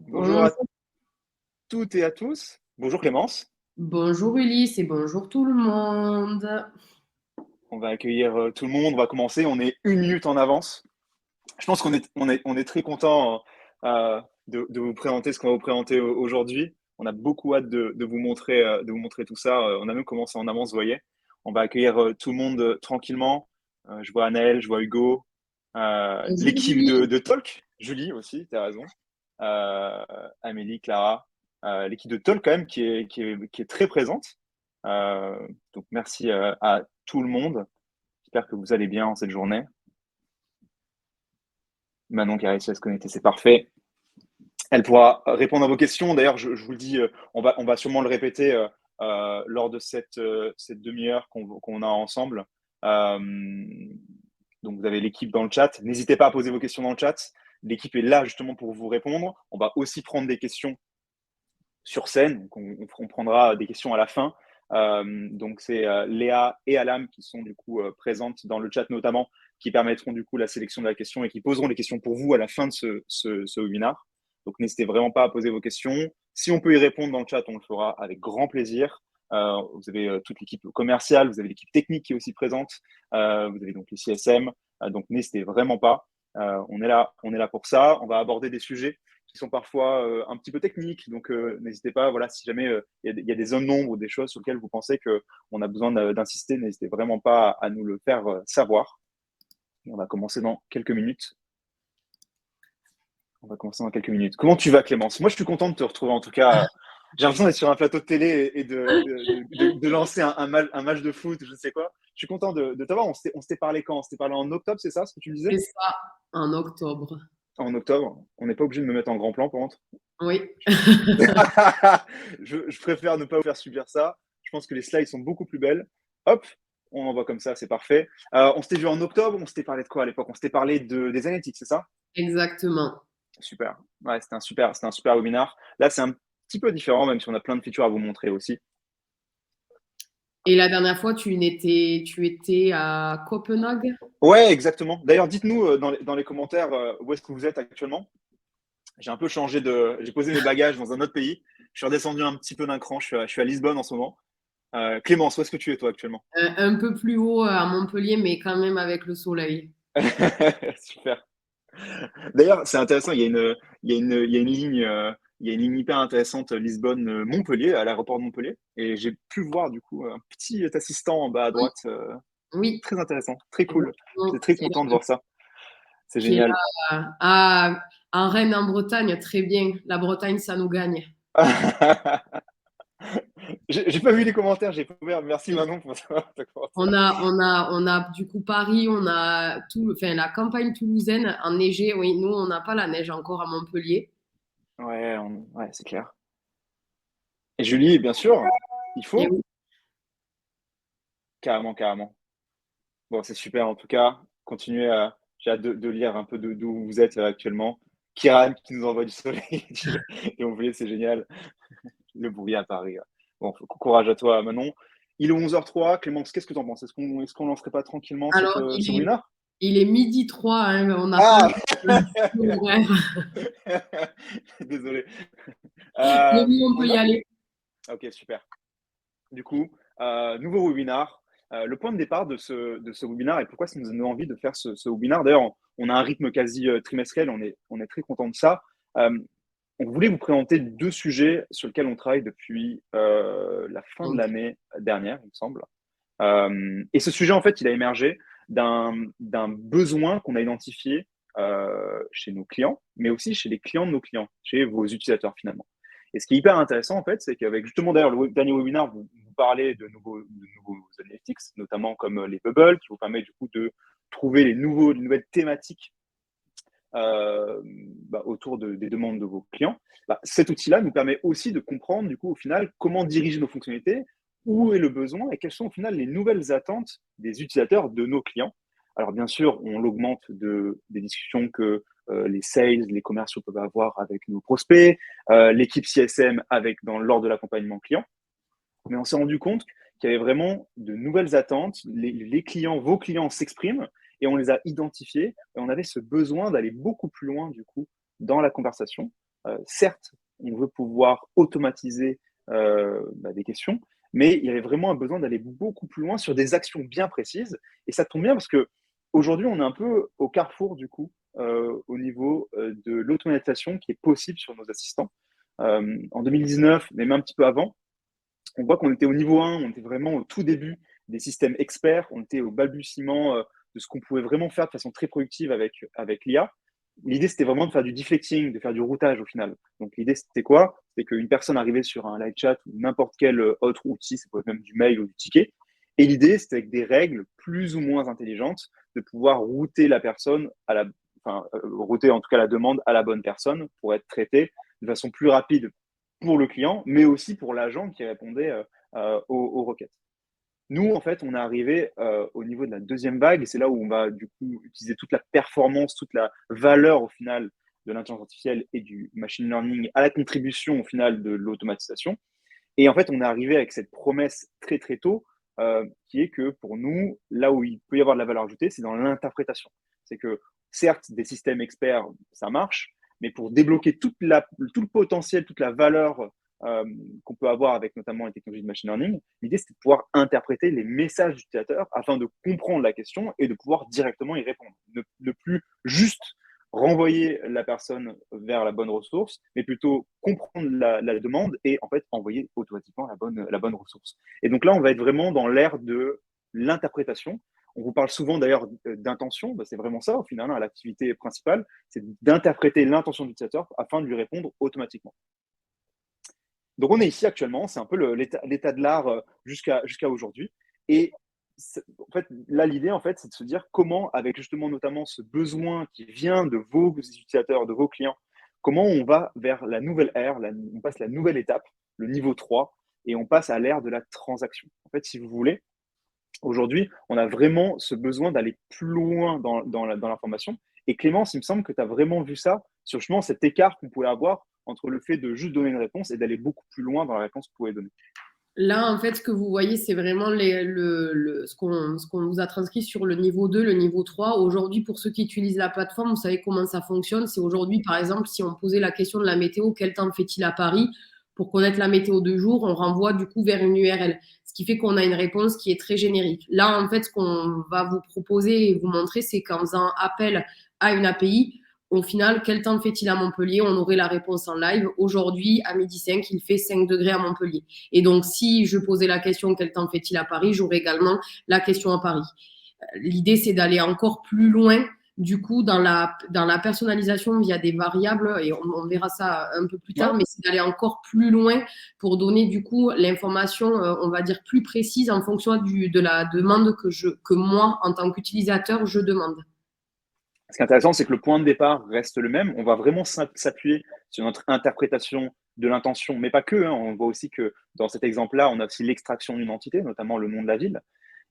Bonjour à Bonjour, toutes et à tous. Bonjour Clémence. bonjour Ulysse et bonjour tout le monde. On va accueillir tout le monde. On va commencer. On est 1 minute en avance. Je pense qu'on est très content de vous présenter ce qu'on va vous présenter aujourd'hui. On a beaucoup hâte de vous montrer tout ça. On a même commencé en avance, vous voyez. On va accueillir tout le monde tranquillement. Je vois Anaël, je vois Hugo, Bonjour l'équipe Julie. de Talk, Julie aussi, tu as raison. Euh, Amélie, Clara, l'équipe de Talk quand même qui est très présente. Euh, donc merci à tout le monde. J'espère que vous allez bien en cette journée. Manon qui a réussi à se connecter, c'est parfait. Elle pourra répondre à vos questions. D'ailleurs, je vous le dis, on va sûrement le répéter lors de cette demi-heure qu'on a ensemble. Euh, donc, vous avez l'équipe dans le chat. N'hésitez pas à poser vos questions dans le chat. L'équipe est là justement pour vous répondre. On va aussi prendre des questions sur scène. Donc on prendra des questions à la fin. Donc, c'est Léa et Alam qui sont du coup présentes dans le chat notamment, qui permettront du coup la sélection de la question et qui poseront les questions pour vous à la fin de ce webinaire. Donc, n'hésitez vraiment pas à poser vos questions. Si on peut y répondre dans le chat, on le fera avec grand plaisir. Vous avez toute l'équipe commerciale, vous avez l'équipe technique qui est aussi présente, vous avez donc les CSM. Donc, n'hésitez vraiment pas. On est là pour ça. On va aborder des sujets qui sont parfois un petit peu techniques. Donc, n'hésitez pas, voilà, si jamais il y a des zones d'ombre ou des choses sur lesquelles vous pensez qu'on a besoin d'insister, n'hésitez vraiment pas à nous le faire savoir. Et on va commencer dans quelques minutes. On va commencer dans quelques minutes. Comment tu vas, Clémence? Moi, je suis content de te retrouver en tout cas. J'ai l'impression d'être sur un plateau de télé et de lancer un match de foot, je ne sais quoi. Je suis content de t'avoir. On s'était parlé quand? On s'était parlé en octobre, c'est ça ce que tu me disais? C'est ça, en octobre. En octobre. On n'est pas obligé de me mettre en grand plan, par contre. Oui. Je préfère ne pas vous faire subir ça. Je pense que les slides sont beaucoup plus belles. Hop, on envoie comme ça, c'est parfait. On s'était vu en octobre, on s'était parlé de quoi à l'époque? On s'était parlé des analytics, c'est ça? Exactement. Super. Ouais, c'était un super webinaire. Là, c'est un petit peu différent, même si on a plein de features à vous montrer aussi. Et la dernière fois, tu étais à Copenhague? Ouais, exactement. D'ailleurs, dites-nous dans les commentaires où est-ce que vous êtes actuellement. J'ai un peu changé J'ai posé mes bagages dans un autre pays. Je suis redescendu un petit peu d'un cran. Je suis à Lisbonne en ce moment. Clémence, où est-ce que tu es toi actuellement? Un peu plus haut à Montpellier, mais quand même avec le soleil. Super. D'ailleurs, c'est intéressant, il y a une ligne hyper intéressante Lisbonne-Montpellier, à l'aéroport de Montpellier. Et j'ai pu voir du coup un petit assistant en bas à Oui, droite. oui. Très intéressant, très cool. J'étais Exactement. très content de voir ça. C'est Qui est génial. là en Rennes, en Bretagne, très bien. La Bretagne, ça nous gagne. J'ai pas vu les commentaires, j'ai pas ouvert. Merci Manon pour ça. On a du coup Paris, on a tout, enfin, la campagne toulousaine enneigée. Oui, nous, on n'a pas la neige encore à Montpellier. Ouais, ouais, c'est clair. Et Julie, bien sûr, il Et faut. oui, Carrément, carrément. Bon, c'est super en tout cas. Continuez à. J'ai hâte de lire un peu d'où vous êtes actuellement. Kiran qui nous envoie du soleil et on voulait, c'est génial. Le bruit à Paris. Bon, courage à toi, Manon. Il est 11h03. Clémence, qu'est-ce que tu en penses? Est-ce qu'on lancerait pas tranquillement alors ce webinaire? il est midi 3, hein, on n'a pas Ah le horaire. Désolé. Mais oui, on peut On y a. aller. Ok, super. Du coup, nouveau webinar. Le point de départ de ce webinaire et pourquoi ça nous donne envie de faire ce webinaire. D'ailleurs, on a un rythme quasi trimestriel, on est très content de ça. Euh, on voulait vous présenter deux sujets sur lesquels on travaille depuis la fin de l'année dernière, il me semble. Et ce sujet, en fait, il a émergé d'un besoin qu'on a identifié chez nos clients, mais aussi chez les clients de nos clients, chez vos utilisateurs finalement. Et ce qui est hyper intéressant, en fait, c'est qu'avec justement d'ailleurs dernier webinaire, vous parlez de nouveaux analytics, notamment comme les bubbles, qui vous permet du coup de trouver les nouvelles thématiques autour des demandes de vos clients. Cet outil-là nous permet aussi de comprendre du coup au final comment diriger nos fonctionnalités, où est le besoin et quelles sont au final les nouvelles attentes des utilisateurs de nos clients. Alors bien sûr, on l'augmente des discussions que les sales, les commerciaux peuvent avoir avec nos prospects, l'équipe CSM lors de l'accompagnement client. Mais on s'est rendu compte qu'il y avait vraiment de nouvelles attentes. Les clients, vos clients s'expriment et on les a identifiés. Et on avait ce besoin d'aller beaucoup plus loin, du coup, dans la conversation certes, on veut pouvoir automatiser des questions, mais il y avait vraiment un besoin d'aller beaucoup plus loin sur des actions bien précises. Et ça tombe bien parce que aujourd'hui, on est un peu au carrefour du coup au niveau de l'automatisation qui est possible sur nos assistants. En 2019, mais même un petit peu avant, on voit qu'on était au niveau 1, on était vraiment au tout début des systèmes experts, on était au balbutiement de ce qu'on pouvait vraiment faire de façon très productive avec l'IA. L'idée, c'était vraiment de faire du deflecting, de faire du routage au final. Donc, l'idée, c'était quoi? C'était qu'une personne arrivait sur un live chat ou n'importe quel autre outil, ça peut être même du mail ou du ticket. Et l'idée, c'était avec des règles plus ou moins intelligentes de pouvoir router la personne router en tout cas la demande à la bonne personne pour être traitée de façon plus rapide pour le client, mais aussi pour l'agent qui répondait aux requêtes. Nous, en fait, on est arrivé au niveau de la deuxième vague, et c'est là où on va du coup utiliser toute la performance, toute la valeur au final de l'intelligence artificielle et du machine learning à la contribution au final de l'automatisation. Et en fait, on est arrivé avec cette promesse très très tôt, qui est que pour nous, là où il peut y avoir de la valeur ajoutée, c'est dans l'interprétation. C'est que certes, des systèmes experts, ça marche, mais pour débloquer tout le potentiel, toute la valeur qu'on peut avoir avec notamment les technologies de machine learning, l'idée c'est de pouvoir interpréter les messages d'utilisateurs afin de comprendre la question et de pouvoir directement y répondre. Ne plus juste renvoyer la personne vers la bonne ressource, mais plutôt comprendre la demande et en fait envoyer automatiquement la bonne ressource. Et donc là, on va être vraiment dans l'ère de l'interprétation. On vous parle souvent d'ailleurs d'intention, c'est vraiment ça au final, hein, l'activité principale, c'est d'interpréter l'intention de l'utilisateur afin de lui répondre automatiquement. Donc on est ici actuellement, c'est un peu l'état de l'art jusqu'à aujourd'hui. Et en fait, là, l'idée, en fait, c'est de se dire comment, avec justement notamment ce besoin qui vient de vos utilisateurs, de vos clients, comment on va vers la nouvelle ère, on passe la nouvelle étape, le niveau 3, et on passe à l'ère de la transaction. En fait, si vous voulez, aujourd'hui, on a vraiment ce besoin d'aller plus loin dans l'information. Et Clémence, il me semble que tu as vraiment vu ça sur justement cet écart qu'on pouvait avoir entre le fait de juste donner une réponse et d'aller beaucoup plus loin dans la réponse que vous pouvez donner. Là, en fait, ce que vous voyez, c'est vraiment ce qu'on vous a transcrit sur le niveau 2, le niveau 3. Aujourd'hui, pour ceux qui utilisent la plateforme, vous savez comment ça fonctionne. C'est aujourd'hui, par exemple, si on posait la question de la météo, quel temps fait-il à Paris? Pour connaître la météo de jour, on renvoie du coup vers une URL, ce qui fait qu'on a une réponse qui est très générique. Là, en fait, ce qu'on va vous proposer et vous montrer, c'est qu'en faisant appel à une API, au final, quel temps fait-il à Montpellier? On aurait la réponse en live. Aujourd'hui, à midi 5, il fait 5 degrés à Montpellier. Et donc, si je posais la question quel temps fait-il à Paris, j'aurais également la question à Paris. L'idée, c'est d'aller encore plus loin, du coup, dans la personnalisation via des variables, et on verra ça un peu plus tard, Ouais. mais c'est d'aller encore plus loin pour donner, du coup, l'information, on va dire, plus précise en fonction de la demande que moi, en tant qu'utilisateur, je demande. Ce qui est intéressant, c'est que le point de départ reste le même. On va vraiment s'appuyer sur notre interprétation de l'intention, mais pas que. Hein. On voit aussi que dans cet exemple-là, on a aussi l'extraction d'une entité, notamment le nom de la ville.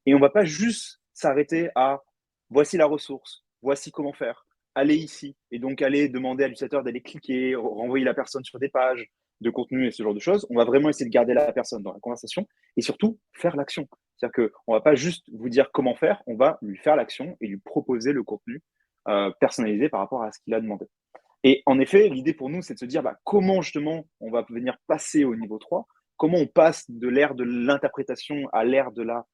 Et on ne va pas juste s'arrêter à voici la ressource, voici comment faire, allez ici, et donc aller demander à l'utilisateur d'aller cliquer, renvoyer la personne sur des pages de contenu et ce genre de choses. On va vraiment essayer de garder la personne dans la conversation et surtout faire l'action. C'est-à-dire qu'on ne va pas juste vous dire comment faire, on va lui faire l'action et lui proposer le contenu personnalisé par rapport à ce qu'il a demandé. Et en effet, l'idée pour nous, c'est de se dire comment justement on va venir passer au niveau 3, comment on passe de l'ère de l'interprétation à l'ère de la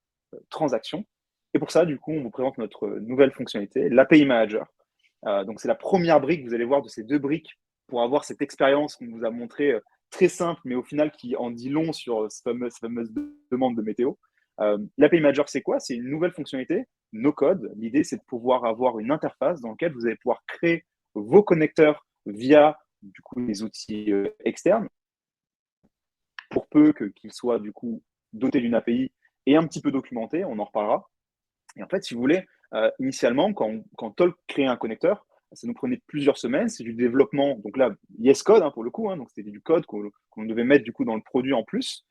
transaction. Et pour ça, du coup, on vous présente notre nouvelle fonctionnalité, l'API Manager. Donc, c'est la première brique, vous allez voir, de ces deux briques pour avoir cette expérience qu'on vous a montrée très simple, mais au final qui en dit long sur cette fameuse demande de météo. L'API Manager, c'est quoi? C'est une nouvelle fonctionnalité, no code. L'idée, c'est de pouvoir avoir une interface dans laquelle vous allez pouvoir créer vos connecteurs via du coup des outils externes, pour peu qu'ils soient du coup dotés d'une API et un petit peu documentés, on en reparlera. Et en fait, si vous voulez, initialement, quand Talk créait un connecteur, ça nous prenait plusieurs semaines, c'est du développement, donc là, yes Code pour le coup, hein, donc c'était du code qu'on devait mettre du coup dans le produit en plus.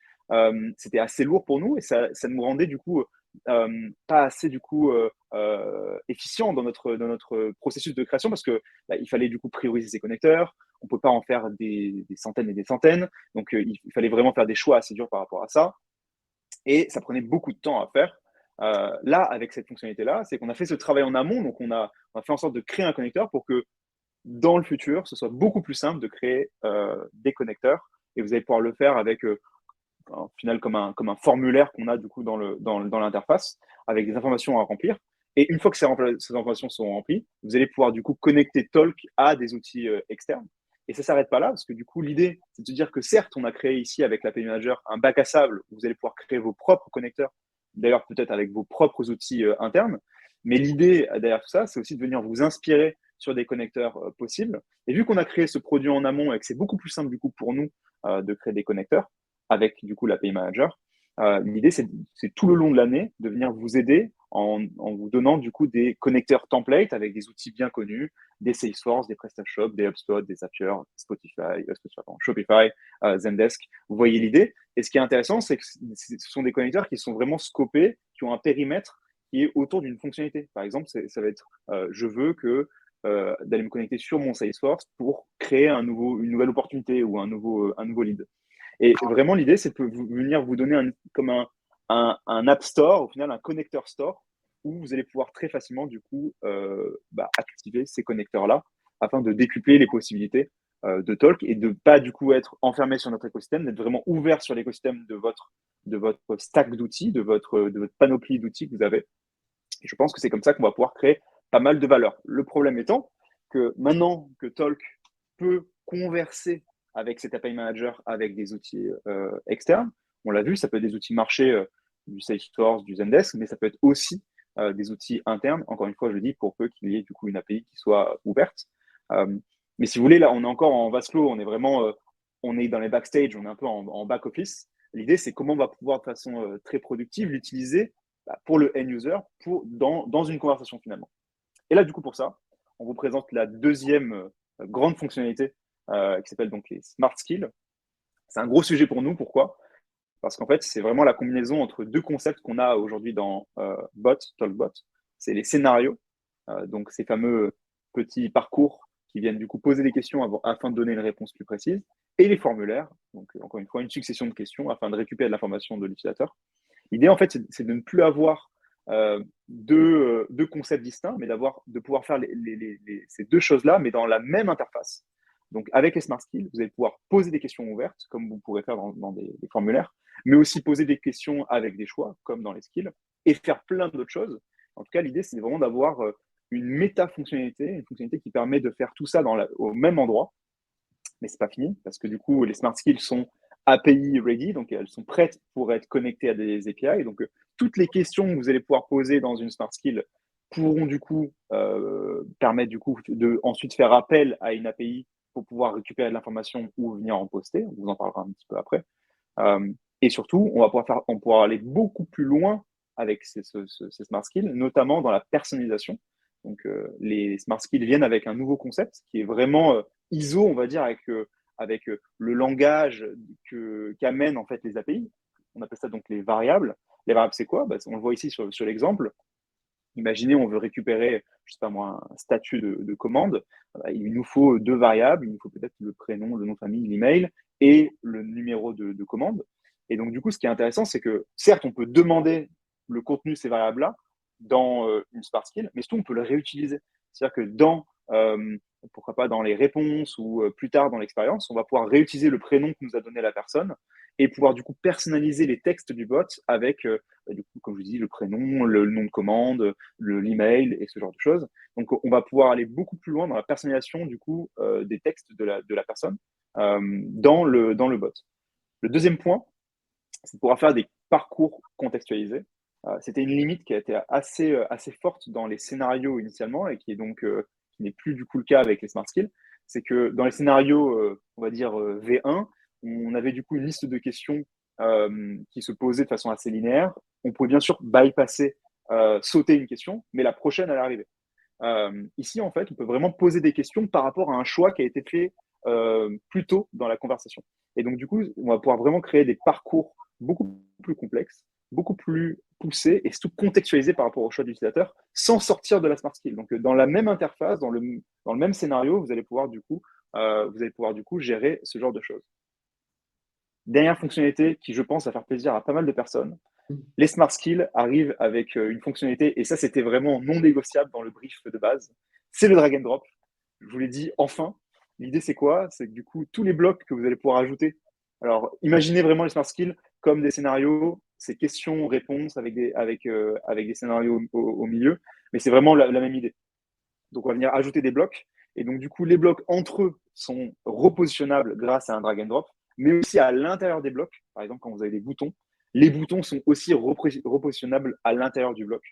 C'était assez lourd pour nous et ça nous rendait du coup pas assez du coup efficient dans notre processus de création parce que il fallait du coup prioriser ces connecteurs, on peut pas en faire des centaines et des centaines, donc il fallait vraiment faire des choix assez durs par rapport à ça et ça prenait beaucoup de temps à faire. Là, avec cette fonctionnalité-là, c'est qu'on a fait ce travail en amont, donc on a fait en sorte de créer un connecteur pour que dans le futur, ce soit beaucoup plus simple de créer des connecteurs et vous allez pouvoir le faire avec au final comme un formulaire qu'on a du coup dans l'interface avec des informations à remplir. Et une fois que ces informations sont remplies, vous allez pouvoir du coup connecter Talk à des outils externes. Et ça ne s'arrête pas là, parce que du coup, l'idée, c'est de se dire que certes, on a créé ici avec l'API Manager un bac à sable où vous allez pouvoir créer vos propres connecteurs, d'ailleurs peut-être avec vos propres outils internes. Mais l'idée derrière tout ça, c'est aussi de venir vous inspirer sur des connecteurs possibles. Et vu qu'on a créé ce produit en amont et que c'est beaucoup plus simple du coup pour nous de créer des connecteurs avec du coup l'API Manager, l'idée c'est tout le long de l'année de venir vous aider en vous donnant du coup des connecteurs templates avec des outils bien connus, des Salesforce, des PrestaShop, des HubSpot, des Zapier, Spotify, Shopify, Zendesk. Vous voyez l'idée. Et ce qui est intéressant, c'est que ce sont des connecteurs qui sont vraiment scopés, qui ont un périmètre qui est autour d'une fonctionnalité. Par exemple, ça va être je veux que d'aller me connecter sur mon Salesforce pour créer une nouvelle opportunité ou un nouveau lead. Et vraiment, l'idée, c'est de venir vous donner comme un App Store, au final, un connecteur store, où vous allez pouvoir très facilement, du coup, activer ces connecteurs-là afin de décupler les possibilités de Talk et de ne pas, du coup, être enfermé sur notre écosystème, d'être vraiment ouvert sur l'écosystème de votre stack d'outils, de votre panoplie d'outils que vous avez. Et je pense que c'est comme ça qu'on va pouvoir créer pas mal de valeur. Le problème étant que maintenant que Talk peut converser avec cet API Manager, avec des outils externes, on l'a vu, ça peut être des outils marché du Salesforce, du Zendesk, mais ça peut être aussi des outils internes. Encore une fois, je le dis, pour peu qu'il y ait du coup une API qui soit ouverte. Mais si vous voulez, là, on est encore en vase clos, on est dans les backstage, on est un peu en back office. L'idée, c'est comment on va pouvoir de façon très productive l'utiliser pour le end user dans une conversation finalement. Et là, du coup, pour ça, on vous présente la deuxième grande fonctionnalité qui s'appelle donc les Smart Skills. C'est un gros sujet pour nous. Pourquoi? Parce qu'en fait, c'est vraiment la combinaison entre deux concepts qu'on a aujourd'hui dans TalkBot. C'est les scénarios, donc ces fameux petits parcours qui viennent du coup poser des questions afin de donner une réponse plus précise, et les formulaires, donc encore une fois, une succession de questions afin de récupérer de l'information de l'utilisateur. L'idée, en fait, c'est de ne plus avoir deux concepts distincts, mais de pouvoir faire ces deux choses-là, mais dans la même interface. Donc, avec les Smart Skills, vous allez pouvoir poser des questions ouvertes, comme vous pourrez faire dans des formulaires, mais aussi poser des questions avec des choix, comme dans les skills, et faire plein d'autres choses. En tout cas, l'idée, c'est vraiment d'avoir une méta-fonctionnalité, une fonctionnalité qui permet de faire tout ça au même endroit. Mais ce n'est pas fini, parce que du coup, les Smart Skills sont API ready, donc elles sont prêtes pour être connectées à des API. Donc, toutes les questions que vous allez pouvoir poser dans une Smart Skill pourront du coup permettre du coup de ensuite faire appel à une API pour pouvoir récupérer de l'information ou venir en poster. On vous en parlera un petit peu après. Et surtout, on pourra aller beaucoup plus loin avec ces Smart Skills, notamment dans la personnalisation. Donc, les Smart Skills viennent avec un nouveau concept qui est vraiment ISO, on va dire, avec le langage qu'amènent en fait les API. On appelle ça donc les variables. Les variables, c'est quoi? On le voit ici sur l'exemple. Imaginez, on veut récupérer, je sais pas moi, un statut de commande. Il nous faut deux variables. Il nous faut peut-être le prénom, le nom de famille, l'email et le numéro de commande. Et donc, du coup, ce qui est intéressant, c'est que certes, on peut demander le contenu de ces variables-là dans une Smart Skill, mais surtout, on peut le réutiliser. C'est-à-dire que pourquoi pas dans les réponses ou plus tard dans l'expérience, on va pouvoir réutiliser le prénom que nous a donné la personne et pouvoir du coup personnaliser les textes du bot avec, du coup, comme je vous dis, le prénom, le nom de commande, l'email et ce genre de choses. Donc, on va pouvoir aller beaucoup plus loin dans la personnalisation du coup des textes de la personne dans le bot. Le deuxième point, c'est de pouvoir faire des parcours contextualisés. C'était une limite qui a été assez forte dans les scénarios initialement et qui n'est plus du coup le cas avec les Smart Skills. C'est que dans les scénarios, on va dire V1, on avait du coup une liste de questions qui se posaient de façon assez linéaire. On pouvait bien sûr bypasser, sauter une question, mais la prochaine allait arriver. Ici, en fait, on peut vraiment poser des questions par rapport à un choix qui a été fait plus tôt dans la conversation. Et donc, du coup, on va pouvoir vraiment créer des parcours beaucoup plus complexes, beaucoup plus poussés et surtout contextualisés par rapport au choix de l'utilisateur sans sortir de la Smart Skill. Donc, dans la même interface, dans le même scénario, vous allez pouvoir du coup gérer ce genre de choses. Dernière fonctionnalité qui, je pense, va faire plaisir à pas mal de personnes. Les Smart Skills arrivent avec une fonctionnalité, et ça, c'était vraiment non négociable dans le brief de base, c'est le drag and drop. je vous l'ai dit, enfin. L'idée, c'est quoi? C'est que du coup, tous les blocs que vous allez pouvoir ajouter. Alors, imaginez vraiment les Smart Skills comme des scénarios, c'est questions-réponses avec des scénarios au milieu, mais c'est vraiment la même idée. Donc, on va venir ajouter des blocs. Et donc, du coup, les blocs entre eux sont repositionnables grâce à un drag and drop, mais aussi à l'intérieur des blocs. Par exemple, quand vous avez des boutons, les boutons sont aussi repositionnables à l'intérieur du bloc.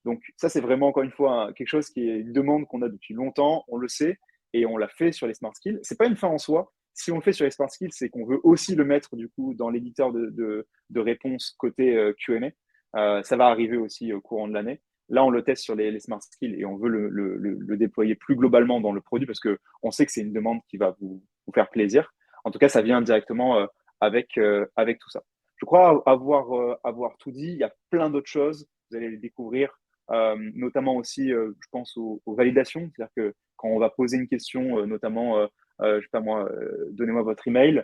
Donc, ça, c'est vraiment, encore une fois, quelque chose qui est une demande qu'on a depuis longtemps. On le sait et on l'a fait sur les Smart Skills. Ce n'est pas une fin en soi. Si on le fait sur les Smart Skills, c'est qu'on veut aussi le mettre du coup dans l'éditeur de réponses côté Q&A. Ça va arriver aussi au courant de l'année. Là, on le teste sur les Smart Skills et on veut le déployer plus globalement dans le produit parce qu'on sait que c'est une demande qui va vous faire plaisir. En tout cas, ça vient directement avec tout ça. Je crois avoir tout dit. Il y a plein d'autres choses. Vous allez les découvrir, notamment aussi, je pense, aux validations. C'est-à-dire que quand on va poser une question, notamment, je sais pas moi, donnez-moi votre email,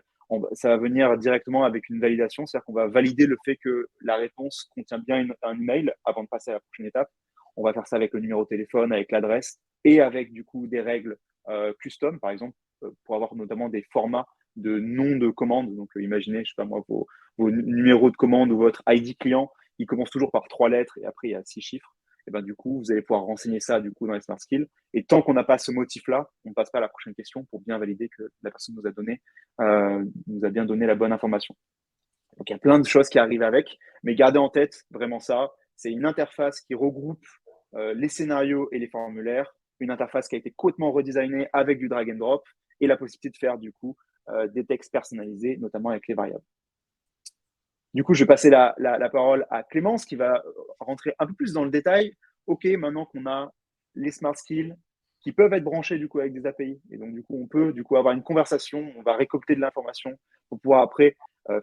ça va venir directement avec une validation, c'est-à-dire qu'on va valider le fait que la réponse contient bien un email avant de passer à la prochaine étape. On va faire ça avec le numéro de téléphone, avec l'adresse et avec du coup des règles custom, par exemple, pour avoir notamment des formats de nom de commande. Donc, imaginez, je sais pas moi, vos numéros de commande ou votre ID client, il commence toujours par 3 lettres et après il y a 6 chiffres. Et ben, du coup, vous allez pouvoir renseigner ça du coup dans les Smart Skills. Et tant qu'on n'a pas ce motif-là, on ne passe pas à la prochaine question pour bien valider que la personne nous a bien donné la bonne information. Donc, il y a plein de choses qui arrivent avec, mais gardez en tête vraiment ça. C'est une interface qui regroupe les scénarios et les formulaires, une interface qui a été complètement redesignée avec du drag and drop et la possibilité de faire du coup des textes personnalisés, notamment avec les variables. Du coup, je vais passer la parole à Clémence qui va rentrer un peu plus dans le détail. OK, maintenant qu'on a les Smart Skills qui peuvent être branchés du coup avec des API. Et donc, du coup, on peut du coup avoir une conversation, on va récolter de l'information pour pouvoir après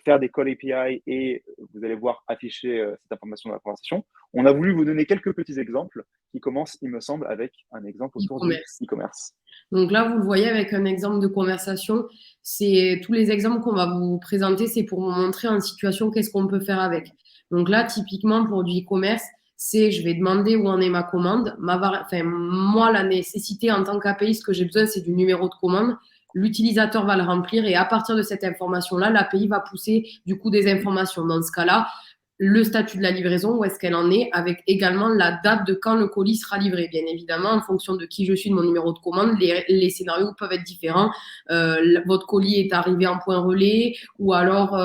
faire des calls API et vous allez voir afficher cette information dans la conversation. On a voulu vous donner quelques petits exemples qui commencent, il me semble, avec un exemple autour du e-commerce. Donc là, vous le voyez avec un exemple de conversation. C'est tous les exemples qu'on va vous présenter, c'est pour vous montrer en situation qu'est-ce qu'on peut faire avec. Donc là, typiquement pour du e-commerce, c'est je vais demander où en est ma commande. Moi, la nécessité en tant qu'API, ce que j'ai besoin, c'est du numéro de commande. L'utilisateur va le remplir et à partir de cette information-là, l'API va pousser du coup des informations. Dans ce cas-là, le statut de la livraison, où est-ce qu'elle en est, avec également la date de quand le colis sera livré. Bien évidemment, en fonction de qui je suis, de mon numéro de commande, les scénarios peuvent être différents. Votre colis est arrivé en point relais, ou alors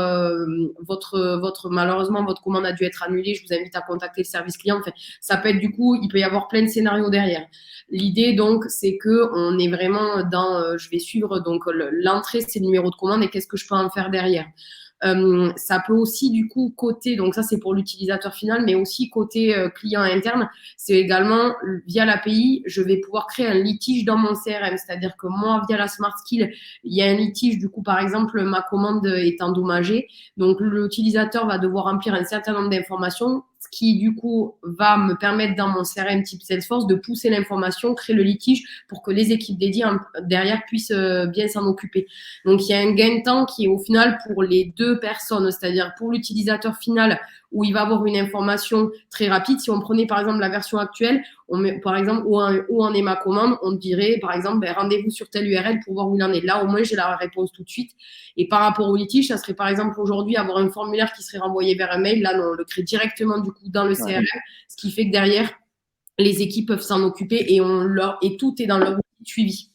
malheureusement votre commande a dû être annulée. Je vous invite à contacter le service client. Enfin, ça peut être du coup, il peut y avoir plein de scénarios derrière. L'idée donc, c'est que on est vraiment dans, je vais suivre donc l'entrée, c'est le numéro de commande et qu'est-ce que je peux en faire derrière. Ça peut aussi du coup côté, donc ça c'est pour l'utilisateur final, mais aussi côté client interne, c'est également via l'API, je vais pouvoir créer un litige dans mon CRM, c'est-à-dire que moi via la Smart Skill, il y a un litige, du coup par exemple ma commande est endommagée, donc l'utilisateur va devoir remplir un certain nombre d'informations, ce qui du coup va me permettre dans mon CRM type Salesforce de pousser l'information, créer le litige pour que les équipes dédiées derrière puissent bien s'en occuper. Donc il y a un gain de temps qui est au final pour les deux personnes, c'est-à-dire pour l'utilisateur final où il va avoir une information très rapide. Si on prenait par exemple la version actuelle, on met par exemple où en est ma commande, on dirait par exemple rendez-vous sur telle URL pour voir où il en est. Là au moins j'ai la réponse tout de suite. Et par rapport au litige, ça serait par exemple aujourd'hui avoir un formulaire qui serait renvoyé vers un mail. Là non, on le crée directement du coup dans le CRM, ce qui fait que derrière les équipes peuvent s'en occuper et tout est dans leur outil de suivi.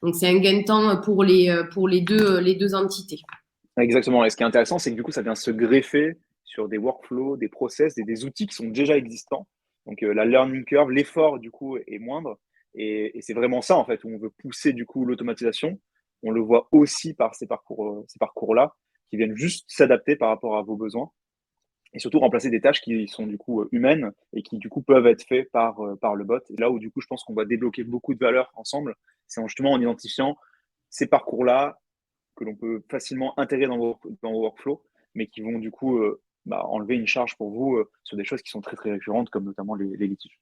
Donc c'est un gain de temps pour les deux entités. Exactement. Et ce qui est intéressant, c'est que du coup, ça vient se greffer sur des workflows, des process, des outils qui sont déjà existants. Donc la learning curve, l'effort du coup est moindre. Et c'est vraiment ça en fait où on veut pousser du coup l'automatisation. On le voit aussi par ces parcours-là qui viennent juste s'adapter par rapport à vos besoins et surtout remplacer des tâches qui sont du coup humaines et qui du coup peuvent être faites par le bot. Et là où du coup je pense qu'on va débloquer beaucoup de valeur ensemble, c'est justement en identifiant ces parcours-là que l'on peut facilement intégrer dans vos workflows, mais qui vont du coup enlever une charge pour vous sur des choses qui sont très très récurrentes, comme notamment les litiges.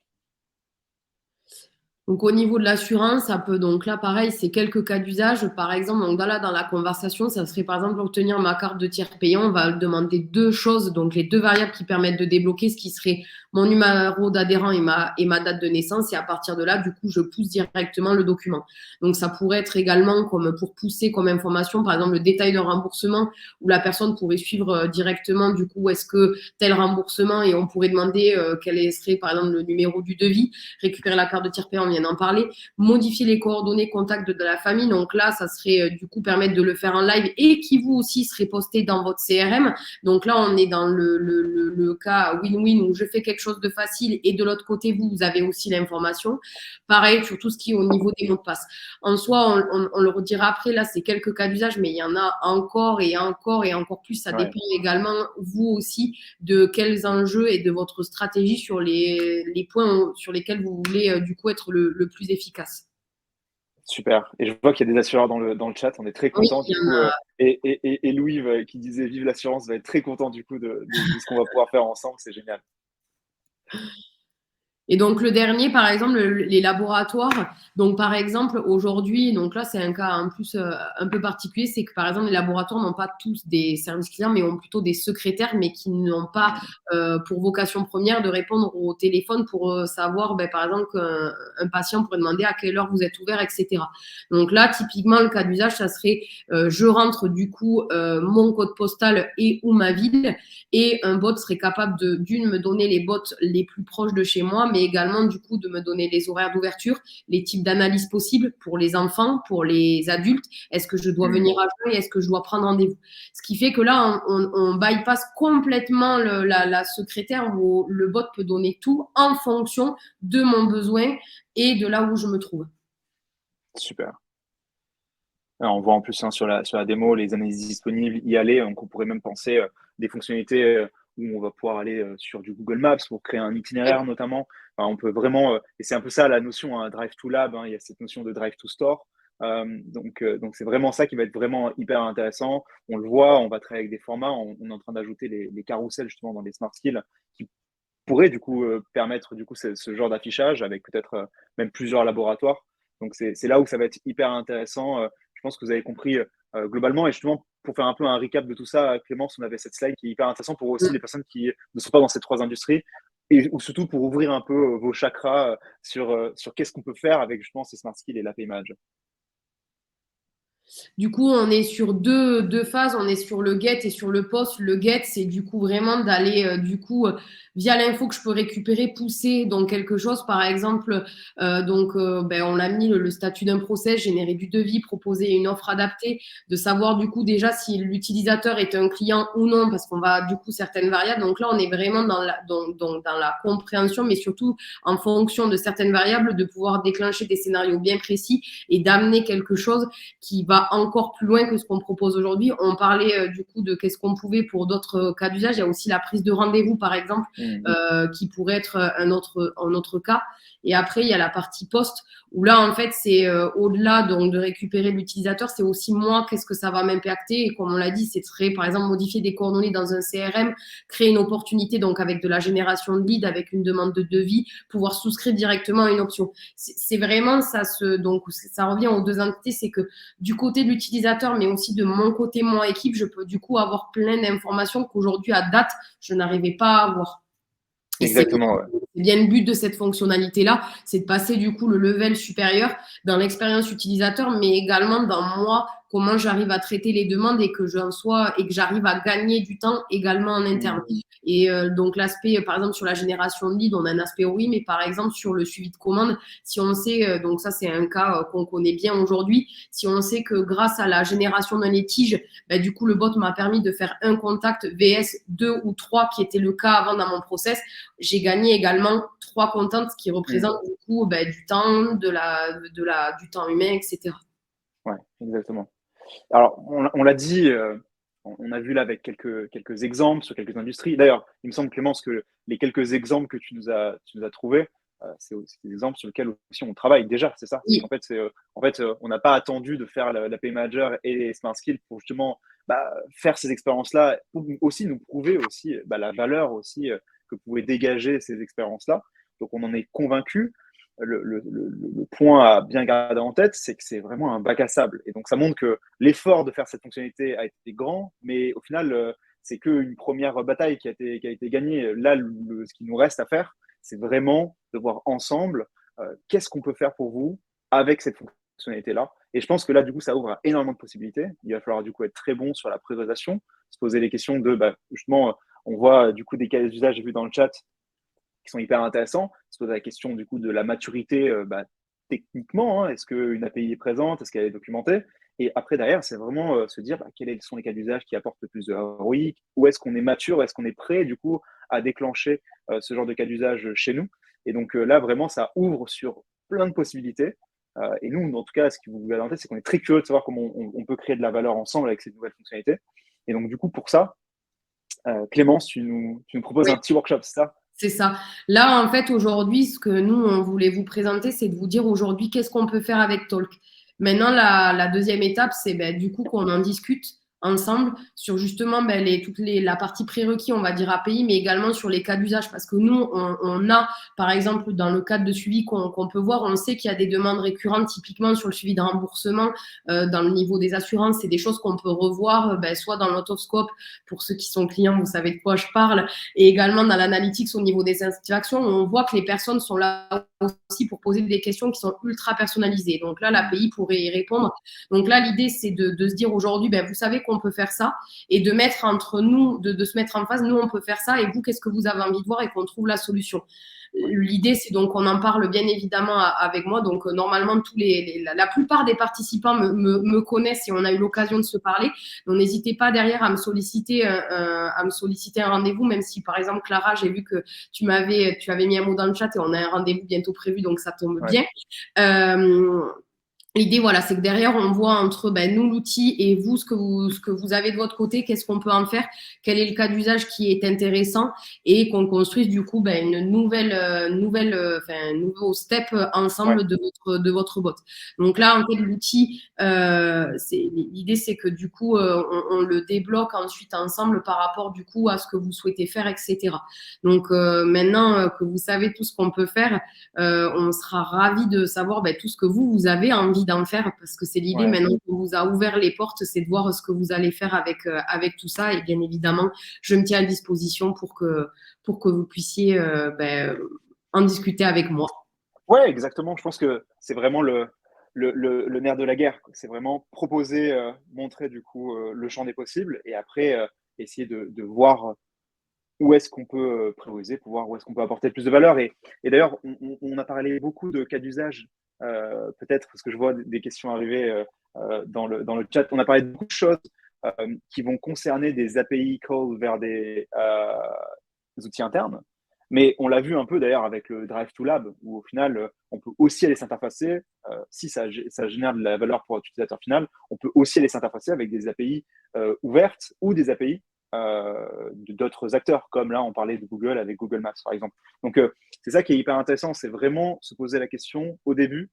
Donc au niveau de l'assurance, ça peut donc là pareil, c'est quelques cas d'usage. Par exemple, donc là dans la conversation, ça serait par exemple obtenir ma carte de tiers payant. On va demander deux choses, donc les deux variables qui permettent de débloquer, ce qui serait mon numéro d'adhérent et ma date de naissance. Et à partir de là, du coup, je pousse directement le document. Donc, ça pourrait être également comme pour pousser comme information, par exemple, le détail d'un remboursement où la personne pourrait suivre directement, du coup, est-ce que tel remboursement et on pourrait demander quel serait, par exemple, le numéro du devis, récupérer la carte de tiers payant, on vient d'en parler, modifier les coordonnées contacts de la famille. Donc là, ça serait du coup permettre de le faire en live et qui vous aussi serait posté dans votre CRM. Donc là, on est dans le cas win-win où je fais quelque chose de facile et de l'autre côté, vous avez aussi l'information. Pareil sur tout ce qui est au niveau des mots de passe. En soi, on le redira après, là, c'est quelques cas d'usage, mais il y en a encore et encore et encore plus. Ça dépend également, vous aussi, de quels enjeux et de votre stratégie sur les points sur lesquels vous voulez du coup être le plus efficace. Super. Et je vois qu'il y a des assureurs dans le chat. On est très Oui, contents il du y en coup. a. Et Louis qui disait vive l'assurance va être très content du coup de ce qu'on va pouvoir faire ensemble. C'est génial. Et donc le dernier, par exemple, les laboratoires. Donc par exemple, aujourd'hui, donc là c'est un cas en plus un peu particulier, c'est que par exemple les laboratoires n'ont pas tous des services clients, mais ont plutôt des secrétaires, mais qui n'ont pas pour vocation première de répondre au téléphone pour savoir, ben, par exemple, qu'un patient pourrait demander à quelle heure vous êtes ouvert, etc. Donc là, typiquement, le cas d'usage, ça serait je rentre du coup mon code postal et ou ma ville, et un bot serait capable d'une me donner les bots les plus proches de chez moi, mais également du coup de me donner les horaires d'ouverture, les types d'analyses possibles pour les enfants, pour les adultes. Est-ce que je dois venir à jeun et est-ce que je dois prendre rendez-vous? Ce qui fait que là, on bypass complètement la secrétaire où le bot peut donner tout en fonction de mon besoin et de là où je me trouve. Super. Alors, on voit en plus sur la démo les analyses disponibles, y aller. Donc, on pourrait même penser des fonctionnalités où on va pouvoir aller sur du Google Maps pour créer un itinéraire notamment. Enfin, on peut vraiment, et c'est un peu ça la notion, hein, Drive to Lab, hein, il y a cette notion de Drive to Store. Donc c'est vraiment ça qui va être vraiment hyper intéressant. On le voit, on va travailler avec des formats, on est en train d'ajouter les carousels justement dans les smart skills qui pourraient du coup permettre du coup ce genre d'affichage avec peut-être même plusieurs laboratoires. Donc c'est là où ça va être hyper intéressant. Je pense que vous avez compris globalement. Et justement, pour faire un peu un recap de tout ça, Clémence, on avait cette slide qui est hyper intéressante pour aussi les personnes qui ne sont pas dans ces trois industries, et ou surtout pour ouvrir un peu vos chakras sur qu'est-ce qu'on peut faire avec justement ces smart skills et l'AP Image. Du coup, on est sur deux phases. On est sur le get et sur le post. Le get, c'est du coup vraiment d'aller via l'info que je peux récupérer, pousser donc quelque chose. Par exemple, ben, on a mis le statut d'un process, générer du devis, proposer une offre adaptée, de savoir du coup déjà si l'utilisateur est un client ou non, parce qu'on va du coup certaines variables. Donc là, on est vraiment dans la compréhension, mais surtout en fonction de certaines variables, de pouvoir déclencher des scénarios bien précis et d'amener quelque chose qui va encore plus loin que ce qu'on propose aujourd'hui. On parlait du coup de qu'est-ce qu'on pouvait pour d'autres cas d'usage. Il y a aussi la prise de rendez-vous, par exemple, qui pourrait être un autre cas. Et après, il y a la partie post, où là, en fait, c'est au-delà donc, de récupérer l'utilisateur, c'est aussi moi, qu'est-ce que ça va m'impacter. Et comme on l'a dit, c'est très, par exemple, modifier des coordonnées dans un CRM, créer une opportunité, donc avec de la génération de leads, avec une demande de devis, pouvoir souscrire directement à une option. C'est vraiment ça, donc ça revient aux deux entités, c'est que du côté de l'utilisateur, mais aussi de mon côté, mon équipe, je peux du coup avoir plein d'informations qu'aujourd'hui, à date, je n'arrivais pas à avoir. Et Exactement, ouais. c'est bien le but de cette fonctionnalité-là, c'est de passer du coup le level supérieur dans l'expérience utilisateur, mais également dans moi, comment j'arrive à traiter les demandes et que j'en sois et que j'arrive à gagner du temps également en interne. Et donc l'aspect, par exemple sur la génération de lead, on a un aspect oui, mais par exemple sur le suivi de commande, si on sait, donc ça c'est un cas qu'on connaît bien aujourd'hui, si on sait que grâce à la génération d'un litige, bah, du coup le bot m'a permis de faire un contact VS 2 ou 3 qui était le cas avant dans mon process, j'ai gagné également 3 contents qui représentent du coup bah, du temps, du temps humain, etc. Ouais, exactement. Alors, on l'a dit, on a vu là avec quelques exemples sur quelques industries. D'ailleurs, il me semble, Clémence, que les quelques exemples que tu nous as trouvés, c'est aussi des exemples sur lesquels aussi on travaille déjà, c'est ça? Oui. En fait, on n'a pas attendu de faire la Pay Manager et les Smart Skills pour justement faire ces expériences-là, pour aussi nous prouver aussi la valeur aussi que pouvaient dégager ces expériences-là. Donc, on en est convaincu. Le point à bien garder en tête, c'est que c'est vraiment un bac à sable. Et donc, ça montre que l'effort de faire cette fonctionnalité a été grand, mais au final, c'est qu'une première bataille qui a été gagnée. Là, ce qui nous reste à faire, c'est vraiment de voir ensemble qu'est-ce qu'on peut faire pour vous avec cette fonctionnalité-là. Et je pense que là, du coup, ça ouvre à énormément de possibilités. Il va falloir du coup être très bon sur la priorisation, se poser les questions de, justement, on voit du coup des cas d'usage, j'ai vu dans le chat, qui sont hyper intéressants. Se poser la question du coup de la maturité techniquement, hein, est-ce qu'une API est présente, est-ce qu'elle est documentée? Et après, derrière, c'est vraiment se dire quels sont les cas d'usage qui apportent le plus de ROI, où est-ce qu'on est mature, est-ce qu'on est prêt du coup à déclencher ce genre de cas d'usage chez nous. Et donc là, vraiment, ça ouvre sur plein de possibilités. Et nous, en tout cas, ce qui vous garantit, c'est qu'on est très curieux de savoir comment on peut créer de la valeur ensemble avec ces nouvelles fonctionnalités. Et donc, du coup, pour ça, Clémence, tu nous proposes Oui. un petit workshop, c'est ça? C'est ça. Là, en fait, aujourd'hui, ce que nous, on voulait vous présenter, c'est de vous dire aujourd'hui qu'est-ce qu'on peut faire avec Talk. Maintenant, la deuxième étape, c'est du coup qu'on en discute ensemble sur justement la partie prérequis, on va dire API, mais également sur les cas d'usage. Parce que nous, on a, par exemple, dans le cadre de suivi qu'on peut voir, on sait qu'il y a des demandes récurrentes, typiquement sur le suivi de remboursement, dans le niveau des assurances. C'est des choses qu'on peut revoir, soit dans l'autoscope, pour ceux qui sont clients, vous savez de quoi je parle, et également dans l'analytics au niveau des satisfactions, on voit que les personnes sont là aussi pour poser des questions qui sont ultra personnalisées. Donc là, l'API pourrait y répondre. Donc là, l'idée, c'est de se dire aujourd'hui, vous savez qu'on peut faire ça et de mettre entre nous, de se mettre en face, nous, on peut faire ça et vous, qu'est-ce que vous avez envie de voir et qu'on trouve la solution. L'idée, c'est donc qu'on en parle bien évidemment avec moi. Donc, normalement, la plupart des participants me connaissent et on a eu l'occasion de se parler. Donc, n'hésitez pas derrière à me solliciter un rendez-vous, même si, par exemple, Clara, j'ai vu que tu avais mis un mot dans le chat et on a un rendez-vous bientôt prévu, donc ça tombe bien. L'idée, voilà, c'est que derrière, on voit entre nous, l'outil, et vous, ce que vous avez de votre côté, qu'est-ce qu'on peut en faire, quel est le cas d'usage qui est intéressant, et qu'on construise du coup une un nouveau step ensemble de votre bot. Donc là, en fait, l'outil, l'idée, c'est que du coup, on le débloque ensuite ensemble par rapport du coup à ce que vous souhaitez faire, etc. Donc maintenant que vous savez tout ce qu'on peut faire, on sera ravis de savoir tout ce que vous avez envie d'en faire, parce que c'est l'idée maintenant qu'on vous a ouvert les portes, c'est de voir ce que vous allez faire avec tout ça. Et bien évidemment, je me tiens à disposition pour que vous puissiez en discuter avec moi. Ouais, exactement. Je pense que c'est vraiment le nerf de la guerre. C'est vraiment proposer, montrer du coup le champ des possibles et après essayer de voir où est-ce qu'on peut prioriser pour voir où est-ce qu'on peut apporter plus de valeur. Et d'ailleurs, on a parlé beaucoup de cas d'usage, peut-être parce que je vois des questions arriver dans le chat. On a parlé de beaucoup de choses qui vont concerner des API calls vers des outils internes. Mais on l'a vu un peu d'ailleurs avec le Drive to Lab, où au final, on peut aussi aller s'interfacer. Si ça génère de la valeur pour l'utilisateur final, on peut aussi aller s'interfacer avec des API ouvertes ou des API d'autres acteurs, comme là, on parlait de Google avec Google Maps, par exemple. Donc, c'est ça qui est hyper intéressant, c'est vraiment se poser la question au début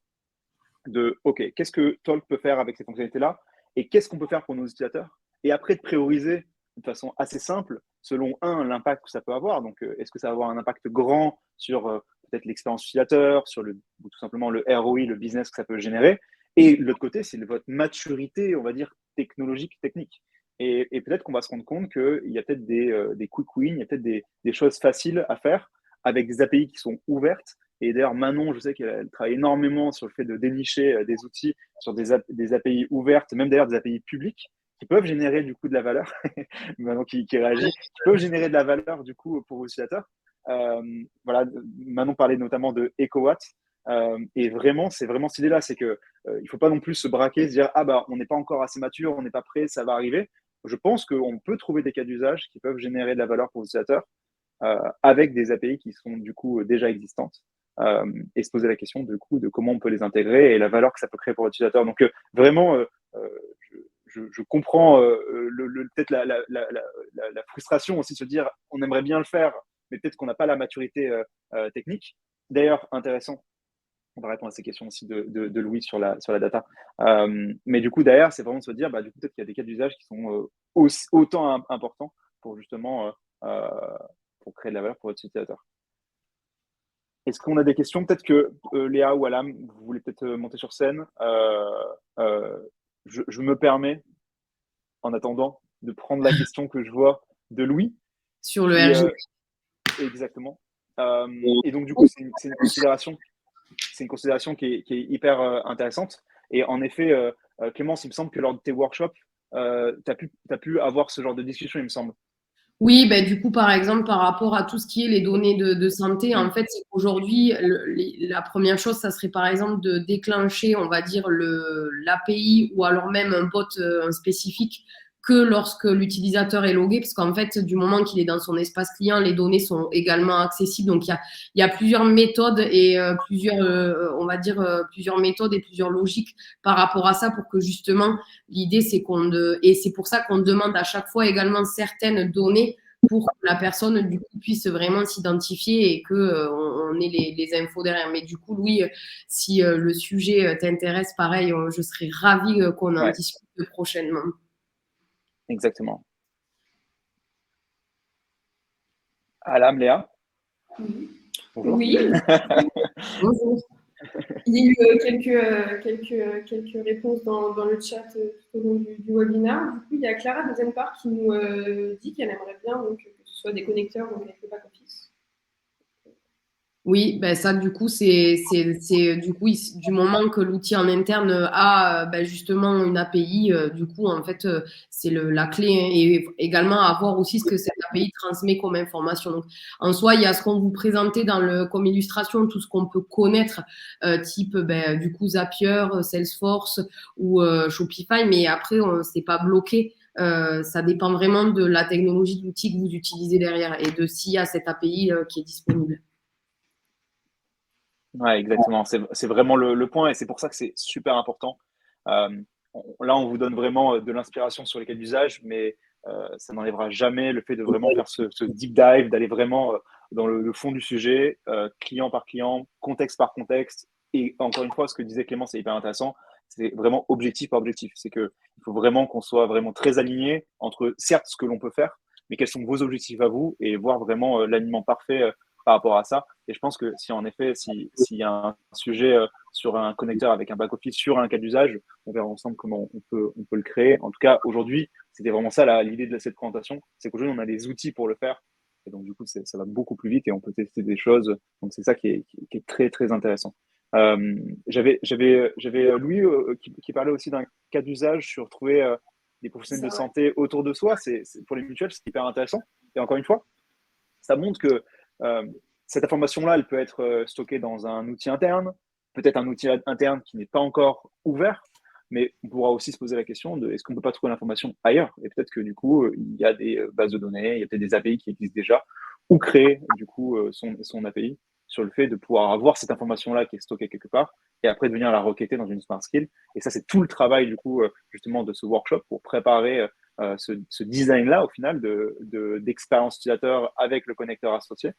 de, OK, qu'est-ce que Talk peut faire avec ces fonctionnalités-là et qu'est-ce qu'on peut faire pour nos utilisateurs? Et après, de prioriser de façon assez simple, selon, l'impact que ça peut avoir. Donc, est-ce que ça va avoir un impact grand sur peut-être l'expérience utilisateur, sur ou tout simplement le ROI, le business que ça peut générer. Et de l'autre côté, c'est votre maturité, on va dire, technologique, technique. Et peut-être qu'on va se rendre compte qu'il y a peut-être des quick wins, il y a peut-être des choses faciles à faire avec des API qui sont ouvertes. Et d'ailleurs, Manon, je sais qu'elle travaille énormément sur le fait de dénicher des outils sur des API ouvertes, même d'ailleurs des API publiques, qui peuvent générer du coup de la valeur. Manon qui réagit, qui peuvent générer de la valeur du coup pour vos utilisateurs. Voilà, Manon parlait notamment de EcoWatt. Et vraiment, c'est vraiment cette idée-là, c'est que il faut pas non plus se braquer, se dire on n'est pas encore assez mature, on n'est pas prêt, ça va arriver. Je pense qu'on peut trouver des cas d'usage qui peuvent générer de la valeur pour les utilisateurs avec des API qui sont du coup déjà existantes et se poser la question du coup de comment on peut les intégrer et la valeur que ça peut créer pour l'utilisateur. Donc vraiment, je comprends peut-être la frustration aussi de se dire on aimerait bien le faire, mais peut-être qu'on n'a pas la maturité technique. D'ailleurs, intéressant, on va répondre à ces questions aussi de Louis sur la data. Mais du coup, derrière, c'est vraiment de se dire, du coup, peut-être qu'il y a des cas d'usage qui sont autant importants pour justement pour créer de la valeur pour votre utilisateur. Est-ce qu'on a des questions? Peut-être que Léa ou Alam, vous voulez peut-être monter sur scène. Je me permets, en attendant, de prendre la question que je vois de Louis. Sur le RGPD. Exactement. Et donc, du coup, c'est une considération qui est hyper intéressante. Et en effet, Clémence, il me semble que lors de tes workshops, tu as pu avoir ce genre de discussion, il me semble. Oui, ben, du coup, par exemple, par rapport à tout ce qui est les données de santé, en Mm. fait, c'est qu'aujourd'hui, la première chose, ça serait par exemple de déclencher, on va dire, l'API ou alors même un bot spécifique que lorsque l'utilisateur est logué, parce qu'en fait, du moment qu'il est dans son espace client, les données sont également accessibles. Donc, il y a plusieurs méthodes et on va dire, plusieurs méthodes et plusieurs logiques par rapport à ça pour que justement, l'idée, c'est et c'est pour ça qu'on demande à chaque fois également certaines données pour que la personne du coup puisse vraiment s'identifier et que on ait les infos derrière. Mais du coup, Louis, si le sujet t'intéresse, pareil, je serais ravie qu'on en Ouais, discute prochainement. exactement. Alam, Léa, bonjour. Oui, Bonjour. il y a eu quelques réponses dans le chat tout au long du webinaire. Du coup, il y a Clara deuxième part qui nous dit qu'elle aimerait bien donc, que ce soit des connecteurs donc avec le back-office. Oui, ben ça, du coup, du coup, du moment que l'outil en interne a ben justement une API, du coup, en fait, c'est la clé hein, et également à voir aussi ce que cette API transmet comme information. Donc, en soi, il y a ce qu'on vous présentait comme illustration, tout ce qu'on peut connaître, type, ben, du coup, Zapier, Salesforce ou Shopify, mais après, c'est pas bloqué. Ça dépend vraiment de la technologie de l'outil que vous utilisez derrière et de s'il y a cette API qui est disponible. Ouais, exactement. C'est vraiment le point et c'est pour ça que c'est super important. Là, on vous donne vraiment de l'inspiration sur les cas d'usage, mais ça n'enlèvera jamais le fait de vraiment faire ce deep dive, d'aller vraiment dans le fond du sujet, client par client, contexte par contexte. Et encore une fois, ce que disait Clément, c'est hyper intéressant. C'est vraiment objectif par objectif. C'est que il faut vraiment qu'on soit vraiment très aligné entre, certes, ce que l'on peut faire, mais quels sont vos objectifs à vous et voir vraiment l'alignement parfait par rapport à ça. Et je pense que si en effet, s'il y a un sujet sur un connecteur avec un back-office, sur un cas d'usage, on verra ensemble comment on peut le créer. En tout cas, aujourd'hui, c'était vraiment ça l'idée de cette présentation, c'est qu'aujourd'hui, on a des outils pour le faire. Et donc, du coup, ça va beaucoup plus vite et on peut tester des choses. Donc, c'est ça qui est très, très intéressant. J'avais Louis qui parlait aussi d'un cas d'usage sur trouver des professionnels de santé autour de soi. Pour les mutuelles, c'est hyper intéressant. Et encore une fois, ça montre que euh, cette information-là, elle peut être stockée dans un outil interne, peut-être un outil interne qui n'est pas encore ouvert, mais on pourra aussi se poser la question de est-ce qu'on ne peut pas trouver l'information ailleurs? Et peut-être que du coup, il y a des bases de données, il y a peut-être des API qui existent déjà, ou créer du coup son API sur le fait de pouvoir avoir cette information-là qui est stockée quelque part et après de venir la requêter dans une smart skill. Et ça, c'est tout le travail du coup justement de ce workshop pour préparer ce design-là, au final, d'expérience utilisateur avec le connecteur associé,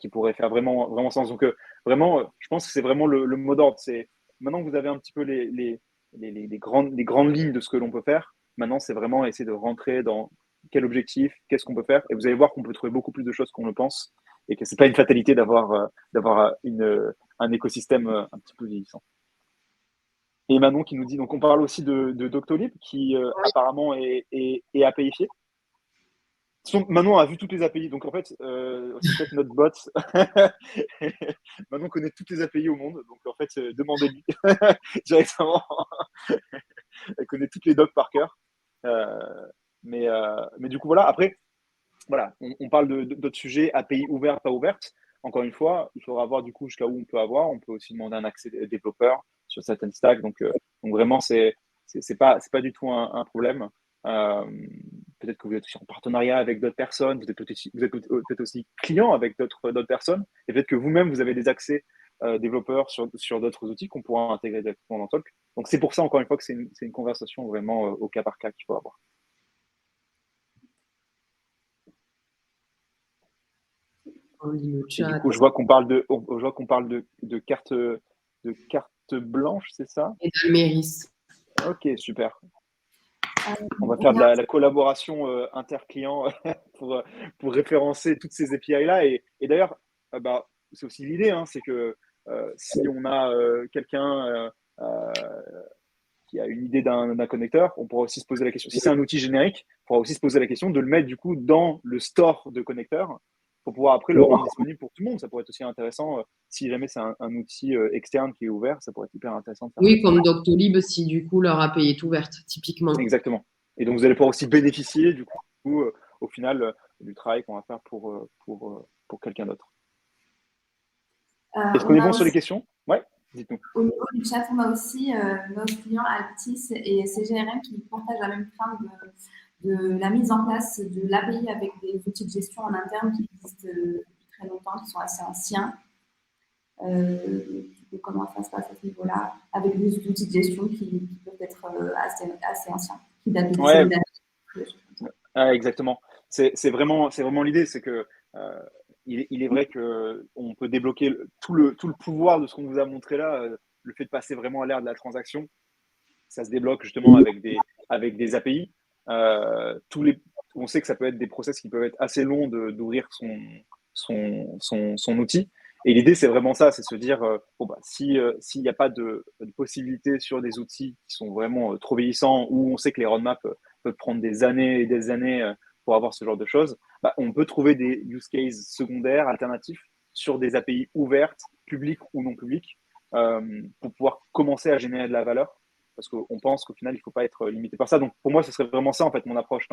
qui pourrait faire vraiment sens. Donc, vraiment, je pense que c'est vraiment le mot d'ordre. C'est maintenant que vous avez un petit peu les grandes lignes de ce que l'on peut faire, maintenant, c'est vraiment essayer de rentrer dans quel objectif, qu'est-ce qu'on peut faire. Et vous allez voir qu'on peut trouver beaucoup plus de choses qu'on le pense et que c'est pas une fatalité d'avoir un écosystème un petit peu vieillissant. Et Manon qui nous dit, donc on parle aussi de Doctolib qui apparemment est APIfié. Manon a vu toutes les API, donc en fait, c'est peut-être notre bot. Manon connaît toutes les API au monde, donc en fait, demandez-lui directement. Elle connaît toutes les docs par cœur. Euh, mais du coup, voilà. Après, voilà, on parle d'autres sujets, API ouvertes, pas ouvertes. Encore une fois, il faudra voir du coup jusqu'à où on peut avoir. On peut aussi demander un accès développeur sur certaines stacks. Donc vraiment, c'est pas du tout un problème. Euh, peut-être que vous êtes aussi en partenariat avec d'autres personnes. Vous êtes peut-être aussi client avec d'autres personnes. Et peut-être que vous-même, vous avez des accès développeurs sur d'autres outils qu'on pourra intégrer directement dans Talk. Donc c'est pour ça, encore une fois, que c'est une conversation vraiment au cas par cas qu'il faut avoir. Le Et du chat coup, je vois qu'on parle de carte blanche, c'est ça? et d'Alméris. Ok, super. On va faire de la collaboration interclient pour, pour référencer toutes ces API-là. Et d'ailleurs, bah, c'est aussi l'idée, hein, c'est que si on a quelqu'un qui a une idée d'un connecteur, on pourra aussi se poser la question. Si c'est un outil générique, on pourra aussi se poser la question de le mettre du coup dans le store de connecteurs pour pouvoir après le rendre disponible pour tout le monde. Ça pourrait être aussi intéressant si jamais c'est un outil externe qui est ouvert, ça pourrait être hyper intéressant de faire. Oui, comme Doctolib, si du coup leur API est ouverte, typiquement. Exactement. Et donc vous allez pouvoir aussi bénéficier du coup au final du travail qu'on va faire pour quelqu'un d'autre. Est-ce qu'on est bon sur les questions? Ouais, dites-nous. Au niveau du chat, on a aussi nos clients Altis et CGRM qui partagent la même crainte de la mise en place de l'API avec des outils de gestion en interne qui existent depuis très longtemps, qui sont assez anciens. Comment ça se passe à ce niveau-là, avec des outils de gestion qui peuvent être assez anciens, qui datent de Ouais. d'années. Exactement. C'est vraiment l'idée, c'est que il est vrai qu'on peut débloquer tout le pouvoir de ce qu'on vous a montré là, le fait de passer vraiment à l'ère de la transaction, ça se débloque justement avec des API. On sait que ça peut être des process qui peuvent être assez longs d'ouvrir son outil. Et l'idée, c'est vraiment ça, c'est se dire, s'il n'y a pas de possibilité sur des outils qui sont vraiment trop vieillissants, où on sait que les roadmaps peuvent prendre des années et des années pour avoir ce genre de choses, on peut trouver des use cases secondaires, alternatifs, sur des API ouvertes, publiques ou non publiques, pour pouvoir commencer à générer de la valeur. Parce qu'on pense qu'au final, il ne faut pas être limité par ça. Donc, pour moi, ce serait vraiment ça, en fait, mon approche.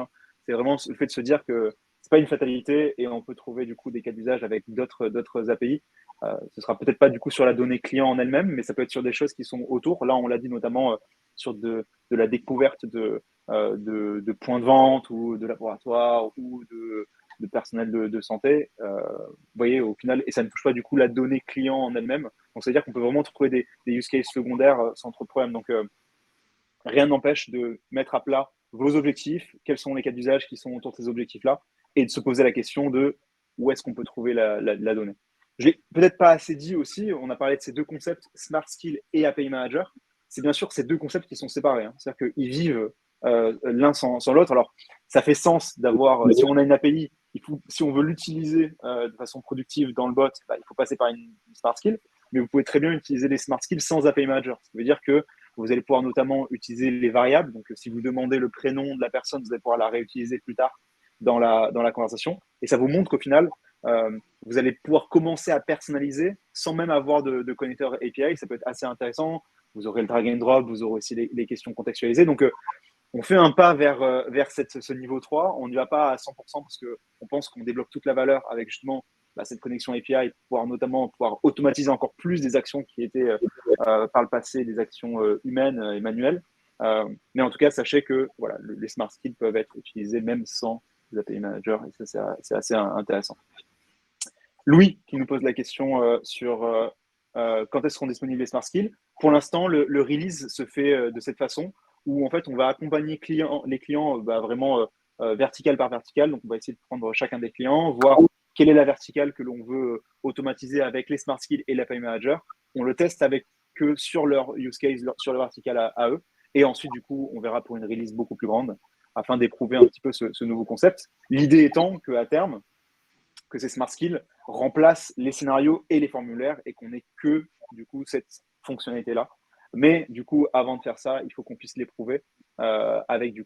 C'est vraiment le fait de se dire que ce n'est pas une fatalité et on peut trouver, du coup, des cas d'usage avec d'autres API. Ce sera peut-être pas, du coup, sur la donnée client en elle-même, mais ça peut être sur des choses qui sont autour. Là, on l'a dit notamment sur de la découverte de points de vente ou de laboratoires ou de personnel de santé. Vous voyez, au final, et ça ne touche pas, du coup, la donnée client en elle-même. Donc, c'est-à-dire qu'on peut vraiment trouver des use cases secondaires sans trop de problème. Donc, rien n'empêche de mettre à plat vos objectifs, quels sont les cas d'usage qui sont autour de ces objectifs-là, et de se poser la question de où est-ce qu'on peut trouver la donnée. Je l'ai peut-être pas assez dit aussi, on a parlé de ces deux concepts, Smart Skill et API Manager. C'est bien sûr ces deux concepts qui sont séparés. C'est-à-dire qu'ils vivent l'un sans l'autre. Alors, ça fait sens d'avoir, si on a une API, si on veut l'utiliser de façon productive dans le bot, il faut passer par une Smart Skill, mais vous pouvez très bien utiliser les Smart Skills sans API Manager. Ça veut dire que vous allez pouvoir notamment utiliser les variables. Donc, si vous demandez le prénom de la personne, vous allez pouvoir la réutiliser plus tard dans la conversation. Et ça vous montre qu'au final, vous allez pouvoir commencer à personnaliser sans même avoir de connecteur API. Ça peut être assez intéressant. Vous aurez le drag and drop, vous aurez aussi les questions contextualisées. Donc, on fait un pas vers ce niveau 3. On n'y va pas à 100% parce qu'on pense qu'on débloque toute la valeur avec justement cette connexion API pour pouvoir automatiser encore plus des actions qui étaient par le passé des actions humaines et manuelles. Mais en tout cas, sachez que voilà, les smart skills peuvent être utilisés même sans les API Manager et ça, c'est assez intéressant. Louis qui nous pose la question sur quand est-ce seront disponibles les smart skills. Pour l'instant, le release se fait de cette façon où en fait on va accompagner les clients vraiment vertical par vertical. Donc on va essayer de prendre chacun des clients, voir quelle est la verticale que l'on veut automatiser avec les smart skills et l'API Manager. On le teste avec eux sur leur use case, sur leur vertical à eux. Et ensuite, du coup, on verra pour une release beaucoup plus grande afin d'éprouver un petit peu ce nouveau concept. L'idée étant qu'à terme, que ces smart skills remplacent les scénarios et les formulaires et qu'on n'ait que, du coup, cette fonctionnalité-là. Mais, du coup, avant de faire ça, il faut qu'on puisse l'éprouver avec, des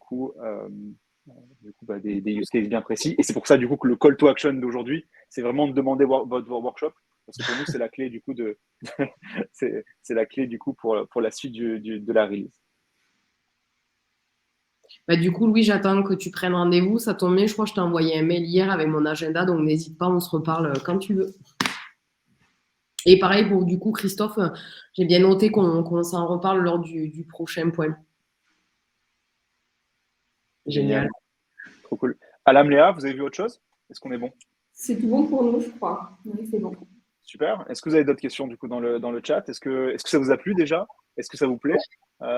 use cases bien précis. Et c'est pour ça, du coup, que le call to action d'aujourd'hui, c'est vraiment de demander votre workshop. Parce que pour nous, c'est la clé, du coup, c'est la clé, du coup, pour la suite de la release. Du coup, Louis, j'attends que tu prennes rendez-vous. Ça tombe bien, je crois que je t'ai envoyé un mail hier avec mon agenda, donc n'hésite pas, on se reparle quand tu veux. Et pareil pour, du coup, Christophe, j'ai bien noté qu'on s'en reparle lors du prochain point. Génial. Trop cool. Alam, Léa, vous avez vu autre chose? Est-ce qu'on est bon? C'est tout bon pour nous, je crois. Oui, c'est bon. Super. Est-ce que vous avez d'autres questions du coup dans le chat? Est-ce que ça vous a plu déjà? Est-ce que ça vous plaît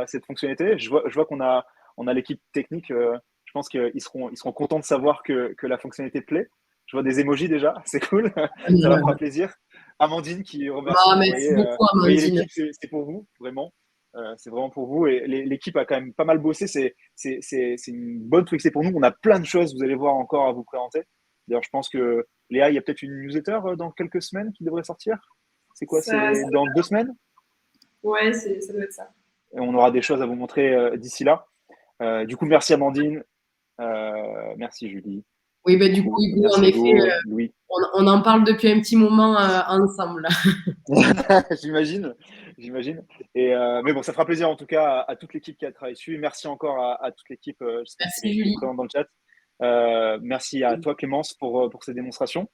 cette fonctionnalité? Je vois qu'on a l'équipe technique. Je pense qu'ils seront contents de savoir que la fonctionnalité plaît. Je vois des emojis déjà, c'est cool. Ça leur fera plaisir. Amandine qui remercie. Merci beaucoup, Amandine. Vous voyez l'équipe, c'est pour vous, vraiment. C'est vraiment pour vous. Et l'équipe a quand même pas mal bossé. C'est une bonne truc. C'est pour nous. On a plein de choses, vous allez voir, encore à vous présenter. D'ailleurs, je pense que Léa, il y a peut-être une newsletter dans quelques semaines qui devrait sortir. C'est quoi? C'est dans 2 semaines? Ouais, ça doit être ça. et on aura des choses à vous montrer d'ici là. Du coup, merci Amandine, merci Julie. Oui, du coup, Hugo, merci en effet, Louis. On en parle depuis un petit moment ensemble. J'imagine. Mais bon, ça fera plaisir en tout cas à toute l'équipe qui a travaillé dessus. Merci encore à toute l'équipe, j'espère Merci, qui est Julie. présente dans le chat. Merci à toi Clémence pour ces démonstrations.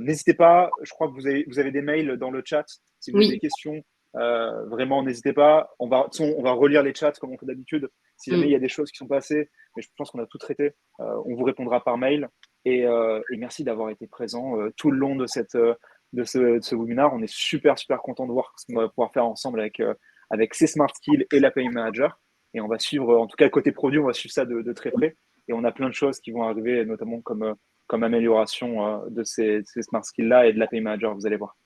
N'hésitez pas, je crois que vous avez des mails dans le chat. Si vous avez des questions, vraiment n'hésitez pas. On va relire les chats comme on fait d'habitude. Si jamais il y a des choses qui sont passées, mais je pense qu'on a tout traité, on vous répondra par mail. Et merci d'avoir été présent tout le long de ce webinaire. On est super content de voir ce qu'on va pouvoir faire ensemble avec ces Smart Skills et l'API Manager. Et on va suivre, en tout cas côté produit, on va suivre ça de très près. Et on a plein de choses qui vont arriver, notamment comme amélioration de ces Smart Skills-là et de l'API Manager, vous allez voir.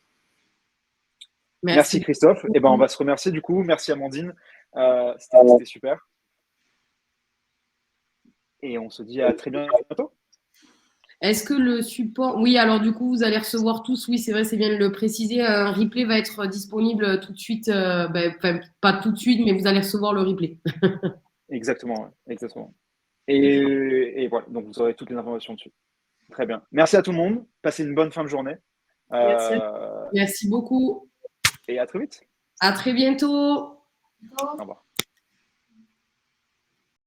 Merci Christophe. Et ben on va se remercier du coup. Merci Amandine. C'était super. Et on se dit à très bientôt. Est-ce que le support... Oui, alors du coup, vous allez recevoir tous, oui, c'est vrai, c'est bien de le préciser, un replay va être disponible tout de suite, pas tout de suite, mais vous allez recevoir le replay. Exactement. Et voilà, donc vous aurez toutes les informations dessus. Très bien. Merci à tout le monde. Passez une bonne fin de journée. Merci beaucoup. Et à très vite. À très bientôt. Au revoir.